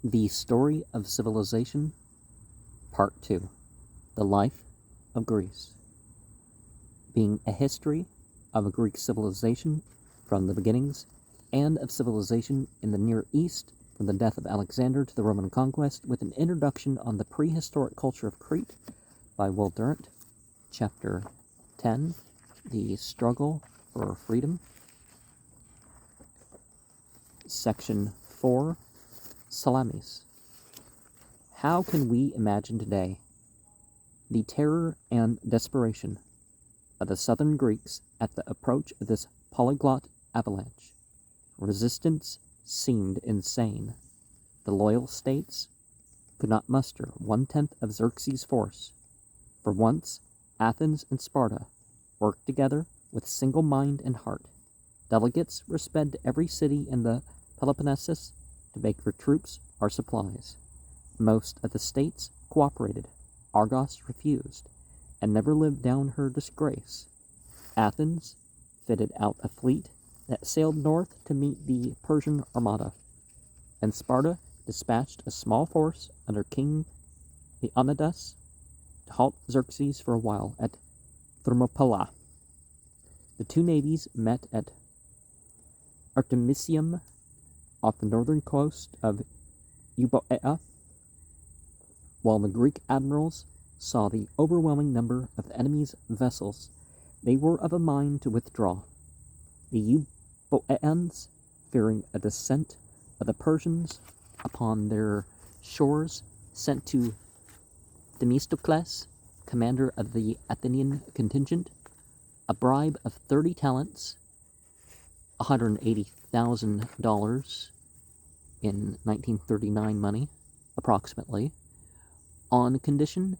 The Story of Civilization, Part 2. The Life of Greece. Being a history of a Greek civilization from the beginnings, and of civilization in the Near East from the death of Alexander to the Roman conquest, with an introduction on the prehistoric culture of Crete by Durant. Chapter 10, The Struggle for Freedom. Section 4, Salamis. How can we imagine today the terror and desperation of the southern Greeks at the approach of this polyglot avalanche? Resistance seemed insane. The loyal states could not muster 1/10 of Xerxes' force. For once, Athens and Sparta worked together with single mind and heart. Delegates were sped to every city in the Peloponnesus to beg for troops or supplies. Most of the states cooperated. Argos refused, and never lived down her disgrace. Athens fitted out a fleet that sailed north to meet the Persian armada, and Sparta dispatched a small force under King Leonidas to halt Xerxes for a while at Thermopylae. The two navies met at Artemisium off the northern coast of Euboea. While the Greek admirals saw the overwhelming number of the enemy's vessels, they were of a mind to withdraw. The Euboeans, fearing a descent of the Persians upon their shores, sent to Themistocles, commander of the Athenian contingent, a bribe of 30 talents, $180,000 in 1939 money, approximately, on condition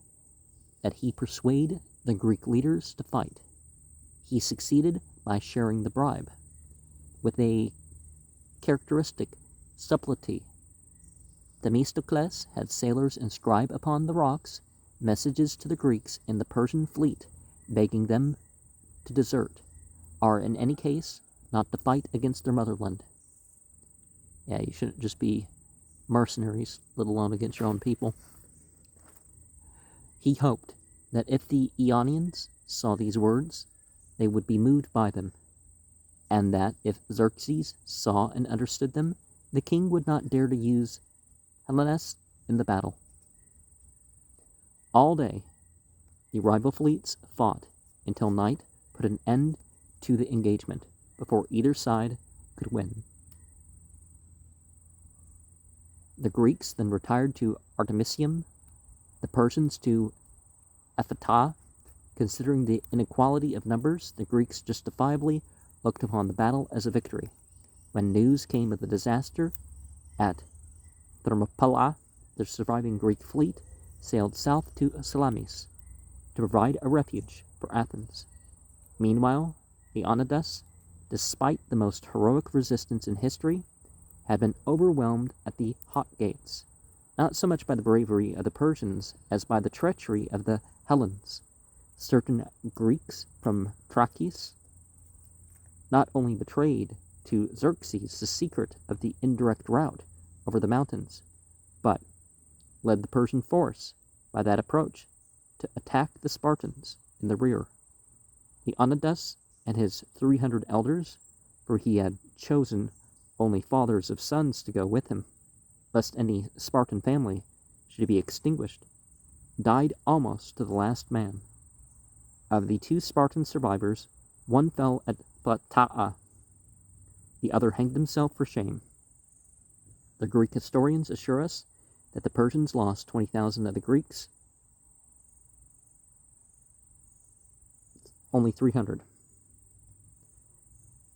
that he persuade the Greek leaders to fight. He succeeded by sharing the bribe, with a characteristic subtlety. Themistocles had sailors inscribe upon the rocks messages to the Greeks in the Persian fleet, begging them to desert, or in any case, not to fight against their motherland. Yeah, you shouldn't just be mercenaries, let alone against your own people. He hoped that if the Ionians saw these words, they would be moved by them, and that if Xerxes saw and understood them, the king would not dare to use Hellenes in the battle. All day, the rival fleets fought until night put an end to the engagement before either side could win. The Greeks then retired to Artemisium, the Persians to Ephatah. Considering the inequality of numbers, the Greeks justifiably looked upon the battle as a victory. When news came of the disaster at Thermopylae, the surviving Greek fleet sailed south to Salamis to provide a refuge for Athens. Meanwhile, Leonidas, despite the most heroic resistance in history, had been overwhelmed at the Hot Gates, not so much by the bravery of the Persians as by the treachery of the Hellenes. Certain Greeks from Trachis not only betrayed to Xerxes the secret of the indirect route over the mountains, but led the Persian force by that approach to attack the Spartans in the rear. Leonidas and his 300 elders, for he had chosen only fathers of sons to go with him, lest any Spartan family should be extinguished, died almost to the last man. Of the two Spartan survivors, one fell at Plataea, the other hanged himself for shame. The Greek historians assure us that the Persians lost 20,000 of the Greeks, only 300.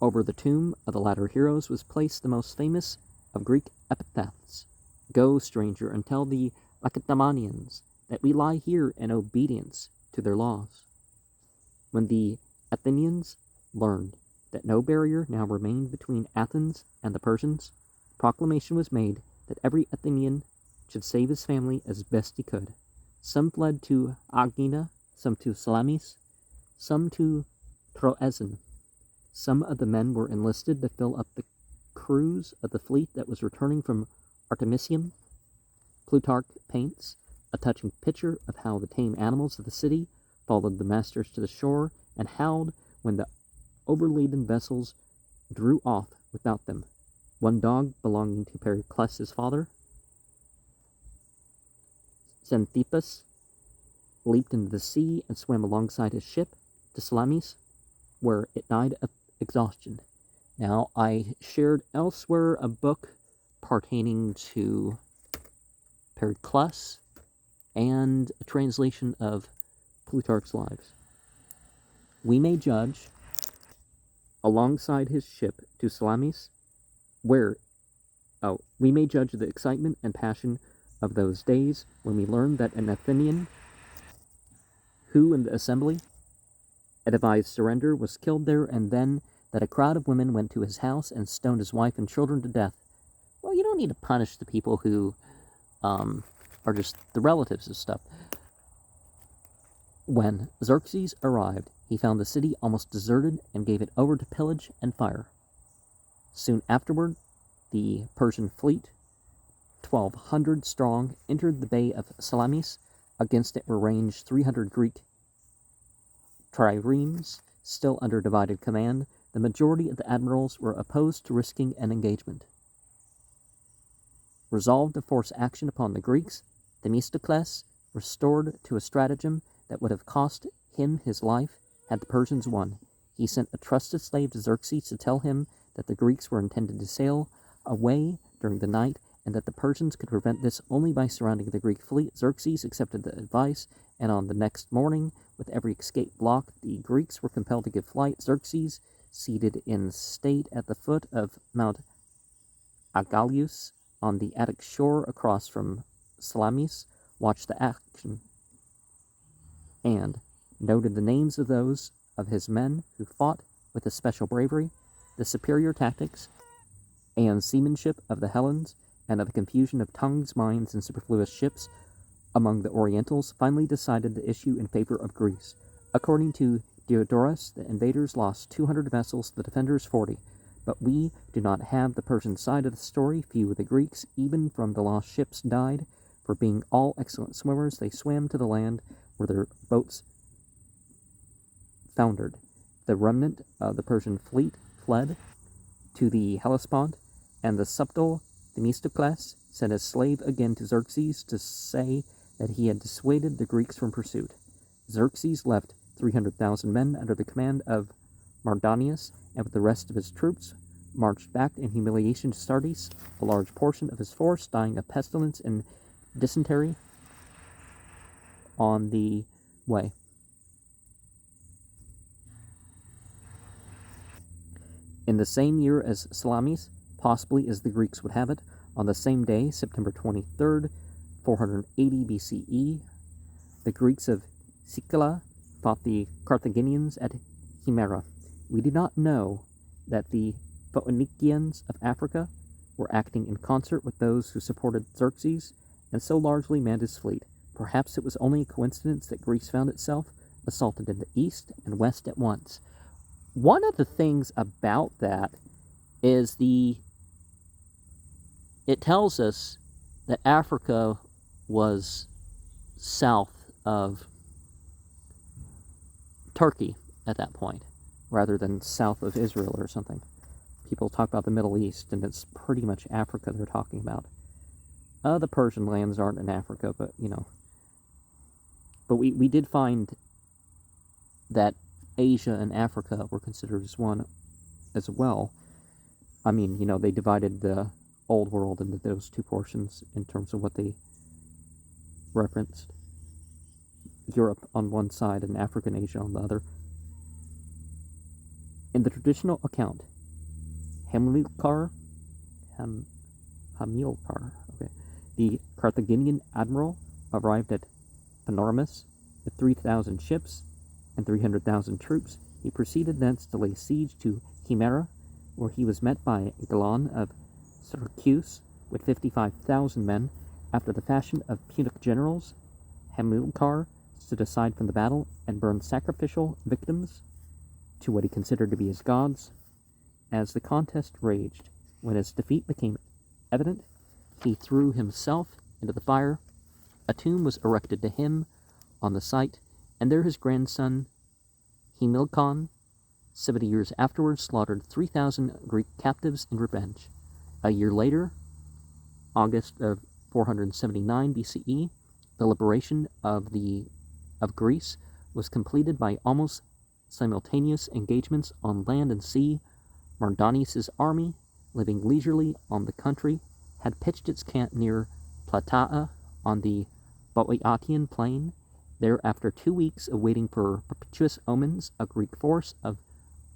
Over the tomb of the latter heroes was placed the most famous of Greek epitaphs: "Go, stranger, and tell the Lacedaemonians that we lie here in obedience to their laws." When the Athenians learned that no barrier now remained between Athens and the Persians, proclamation was made that every Athenian should save his family as best he could. Some fled to Aegina, some to Salamis, some to Troezen. Some of the men were enlisted to fill up the crews of the fleet that was returning from Artemisium, Plutarch paints a touching picture of how the tame animals of the city followed the masters to the shore and howled when the overladen vessels drew off without them. One dog belonging to Pericles' father, Xanthippus, leaped into the sea and swam alongside his ship to Salamis, where it died of exhaustion. Now, I shared elsewhere a book pertaining to Pericles and a translation of Plutarch's Lives. We may judge alongside his ship to Salamis, we may judge the excitement and passion of those days when we learn that an Athenian who in the assembly advised surrender was killed there, and then that a crowd of women went to his house and stoned his wife and children to death. Well, you don't need to punish the people who are just the relatives of stuff. When Xerxes arrived, he found the city almost deserted and gave it over to pillage and fire. Soon afterward, the Persian fleet, 1,200 strong, entered the Bay of Salamis. Against it were ranged 300 Greek triremes, still under divided command. The majority of the admirals were opposed to risking an engagement. Resolved to force action upon the Greeks, Themistocles resorted to a stratagem that would have cost him his life had the Persians won. He sent a trusted slave to Xerxes to tell him that the Greeks were intended to sail away during the night, and that the Persians could prevent this only by surrounding the Greek fleet. Xerxes accepted the advice, and on the next morning, with every escape blocked, the Greeks were compelled to give flight. Xerxes, seated in state at the foot of Mount Agalius on the Attic shore across from Salamis, watched the action and noted the names of those of his men who fought with especial bravery, the superior tactics and seamanship of the Hellenes, and of the confusion of tongues, minds, and superfluous ships among the Orientals, finally decided the issue in favor of Greece. According to Diodorus, the invaders lost 200 vessels, the defenders 40. But we do not have the Persian side of the story. Few of the Greeks, even from the lost ships, died, for being all excellent swimmers, they swam to the land where their boats foundered. The remnant of the Persian fleet fled to the Hellespont, and the subtle Themistocles sent his slave again to Xerxes to say that he had dissuaded the Greeks from pursuit. Xerxes left 300,000 men under the command of Mardonius, and with the rest of his troops marched back in humiliation to Sardis, a large portion of his force dying of pestilence and dysentery on the way. In the same year as Salamis, possibly as the Greeks would have it, on the same day, September 23rd, 480 BCE, the Greeks of Sicily fought the Carthaginians at Himera. We do not know that the Phoenicians of Africa were acting in concert with those who supported Xerxes, and so largely manned his fleet. Perhaps it was only a coincidence that Greece found itself assaulted in the east and west at once. One of the things about that is it tells us that Africa was south of Turkey at that point, rather than south of Israel or something. People talk about the Middle East, and it's pretty much Africa they're talking about. The Persian lands aren't in Africa, but, But we did find that Asia and Africa were considered as one as well. I mean, they divided the old world into those two portions in terms of what they referenced. Europe on one side and Africa and Asia on the other. In the traditional account, Hamilcar, the Carthaginian admiral, arrived at Panormus with 3,000 ships and 300,000 troops. He proceeded thence to lay siege to Himera, where he was met by Galon of Syracuse with 55,000 men. After the fashion of Punic generals, Hamilcar stood aside from the battle and burned sacrificial victims to what he considered to be his gods. As the contest raged, when his defeat became evident, he threw himself into the fire. A tomb was erected to him on the site, and there his grandson Himilkon, 70 years afterwards, slaughtered 3,000 Greek captives in revenge. A year later, August of 479 BCE, the liberation of Greece was completed by almost simultaneous engagements on land and sea. Mardonius' army, living leisurely on the country, had pitched its camp near Plataea on the Boeotian plain. There, after 2 weeks of waiting for propitious omens, a Greek force of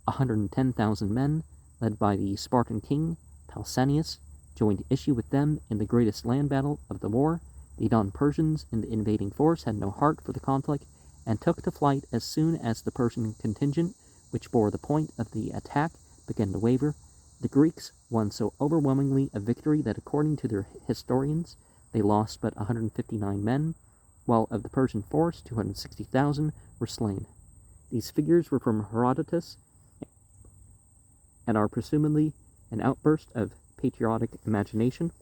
110,000 men, led by the Spartan king Pausanias, joined issue with them in the greatest land battle of the war. The non-Persians in the invading force had no heart for the conflict, and took to flight as soon as the Persian contingent, which bore the point of the attack, began to waver. The Greeks won so overwhelmingly a victory that, according to their historians, they lost but 159 men, while of the Persian force 260,000 were slain. These figures were from Herodotus and are presumably an outburst of patriotic imagination.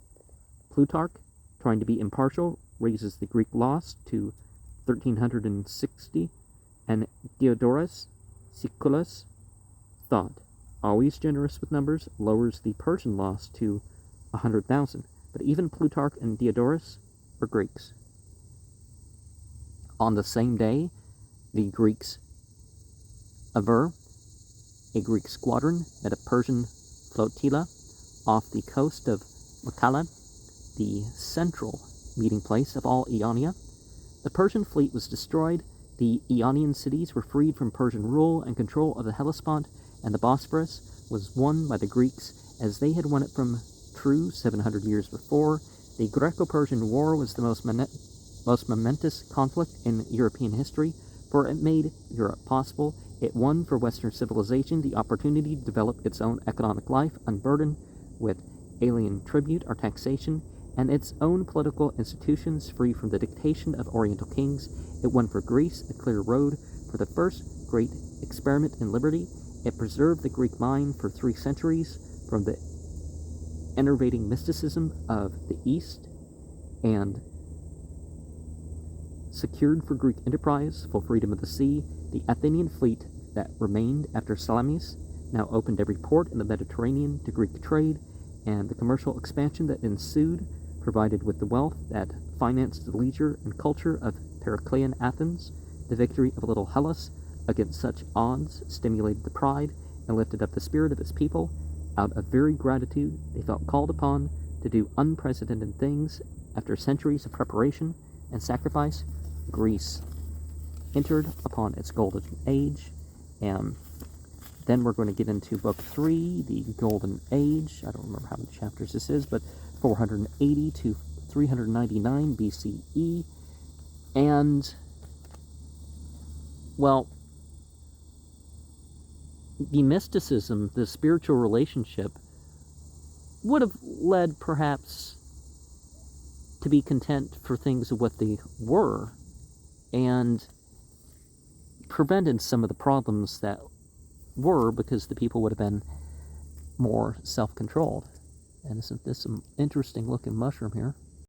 Plutarch, trying to be impartial, raises the Greek loss to 1,360, and Diodorus Siculus thought, always generous with numbers, lowers the Persian loss to 100,000. But even Plutarch and Diodorus were Greeks. On the same day, the Greeks aver a Greek squadron met a Persian flotilla off the coast of Makala, the central meeting place of all Ionia. The Persian fleet was destroyed, the Ionian cities were freed from Persian rule and control of the Hellespont, and the Bosphorus was won by the Greeks as they had won it from Troy 700 years before. The Greco-Persian War was the most momentous conflict in European history, for it made Europe possible. It won for Western civilization the opportunity to develop its own economic life, unburdened with alien tribute or taxation, and its own political institutions free from the dictation of Oriental kings. It won for Greece a clear road for the first great experiment in liberty. It preserved the Greek mind for 3 centuries from the enervating mysticism of the East, and secured for Greek enterprise full freedom of the sea. The Athenian fleet that remained after Salamis now opened every port in the Mediterranean to Greek trade, and the commercial expansion that ensued provided with the wealth that financed the leisure and culture of Periclean Athens. The victory of little Hellas against such odds stimulated the pride and lifted up the spirit of its people. Out of very gratitude, they felt called upon to do unprecedented things. After centuries of preparation and sacrifice, Greece entered upon its golden age, and then we're going to get into Book 3, the Golden Age. I don't remember how many chapters this is, but 480 to 399 BCE. And, well, the mysticism, the spiritual relationship, would have led perhaps to be content for things of what they were, and prevented some of the problems that were, because the people would have been more self-controlled. And isn't this an interesting looking mushroom here?